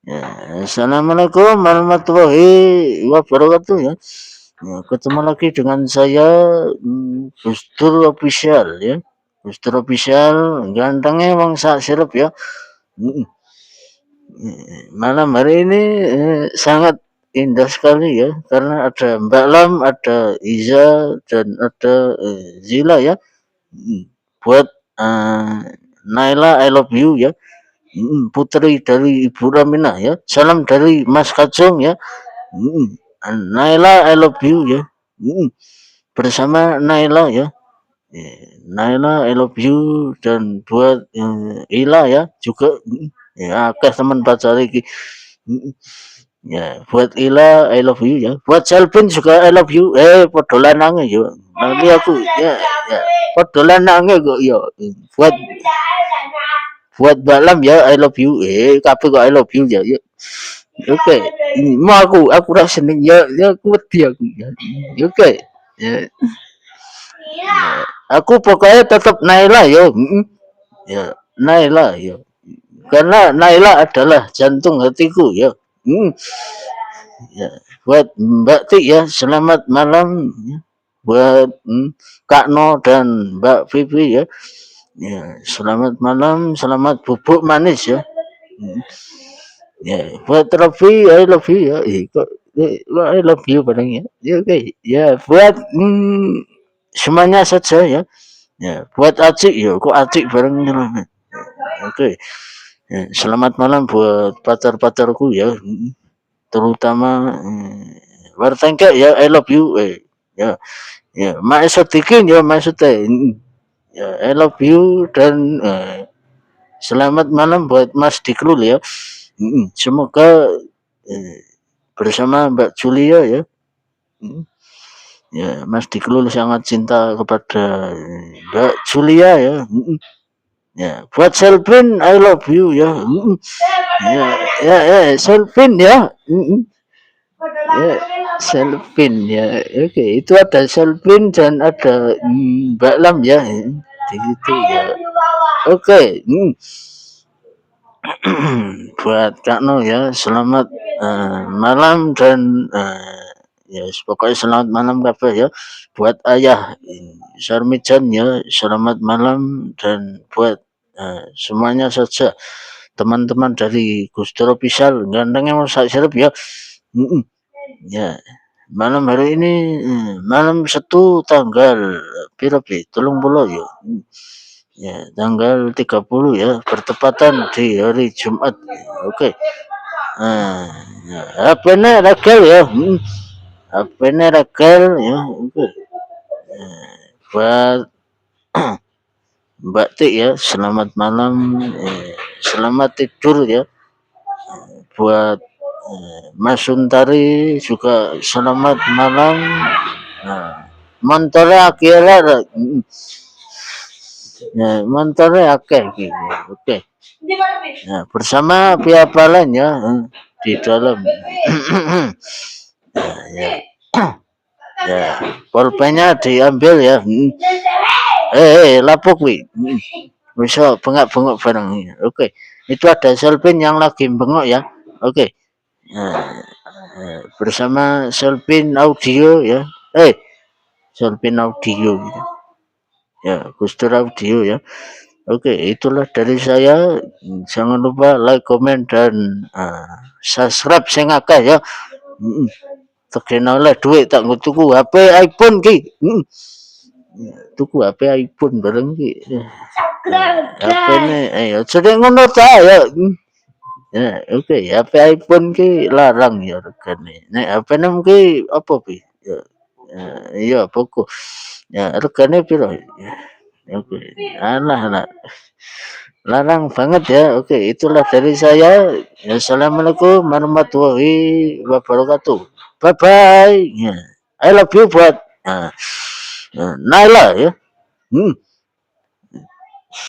Ya, assalamualaikum warahmatullahi wabarakatuh ya. Ya, ketemu lagi dengan saya Gustur Official ya. Gustur Official gantengnya Bang Sak Sirup ya. Mm, Malam hari ini sangat indah sekali ya karena ada Mbak Lam, ada Iza dan ada Zila ya. Buat Naila I love you ya. Putri dari Ibu Ramina ya. Salam dari Mas Kacung ya. Mm, Naila I love you ya. Bersama Naila ya. Naila I love you dan buat Ila ya juga ya akeh teman pacar iki. Ya, buat Ila I love you ya. Buat Selvin juga I love you. Padha lanange yo. Nanti aku ya padha lanange kok yo. Buat buat Balam ya I love you. Kabeh kok I love you ya. Yuk. Oke. Mau aku ra seneng ya aku wedi aku ya. Oke. Ya. Ya. Aku pokoknya tetap Naila yo. Ya, Naila yo. Karena Naila adalah jantung hatiku ya. Ya, buat Mbak Ti ya, selamat malam ya. Buat Kak No dan Mbak Vivi ya. Ya, selamat malam, selamat bubuk manis ya. Ya, buat Rofi, I love you ya. Kok I love you bareng ya. Ya, oke. Ya, buat semuanya saja ya. Ya, buat Acik ya, kok Acik bareng ya. Oke. Ya, selamat malam buat pacar-pacarku ya. Terutama Wartengke ya, I love you. Ya, ya, Mak Sodikin ya, Mak Sute. Ya, I love you dan selamat malam buat Mas Dikrul ya. Semoga bersama Mbak Julia ya. Ya, Mas Dikrul sangat cinta kepada Mbak Julia ya. Ya, buat Selvin I love you ya. Ya, Selvin ya. Ya, Selvin ya. Oke, itu ada Selvin dan ada Mbak Lam ya. Di situ ya. Oke. Buat Kak No ya, selamat malam dan ya pokoknya selamat malam kabeh ya. Buat Ayah Sarmijan ya, selamat malam dan buat semuanya saja teman-teman dari Gusto Official gantengnya mau sak sirup ya. Ya, malam hari ini malam Sabtu tanggal piro pi? 30 ya. Ya, tanggal 30 ya, bertepatan di hari Jumat. Oke. Ya, HP-nya Ragel ya. HP-nya Ragel ya. Oke. Buat Mbak Tik ya, selamat malam. Selamat tidur ya. Buat Mas Suntari juga selamat malam. Montore akhirnya ya, montore akeh gitu. Oke. Nah, bersama pihak lain ya di dalam. Ya, ya, pulpennya diambil ya. Lapuk wi. Bisa bengak-bengok bareng. Oke. Itu ada Selvin yang lagi bengok ya. Oke. Bersama Selvin Audio ya. Selvin Audio gitu. Ya, Gustur Audio ya. Oke, itulah dari saya. Jangan lupa like, comment dan subscribe sing akeh ya. Tekan oleh duit tak tuku HP iPhone ki. Tuku HP iPhone bareng ki. HP ne ayo sedeng ngono ta ya. Ya, oke, HP iPhone ki larang ya regane. Nek HP ne ki apa pi? Ya, iya pokok. Ya, regane piro? Oke. Alah. Larang banget ya. Oke, itulah dari saya. Assalamualaikum warahmatullahi wabarakatuh. Bye bye. Ya. I love you buat Naila ya.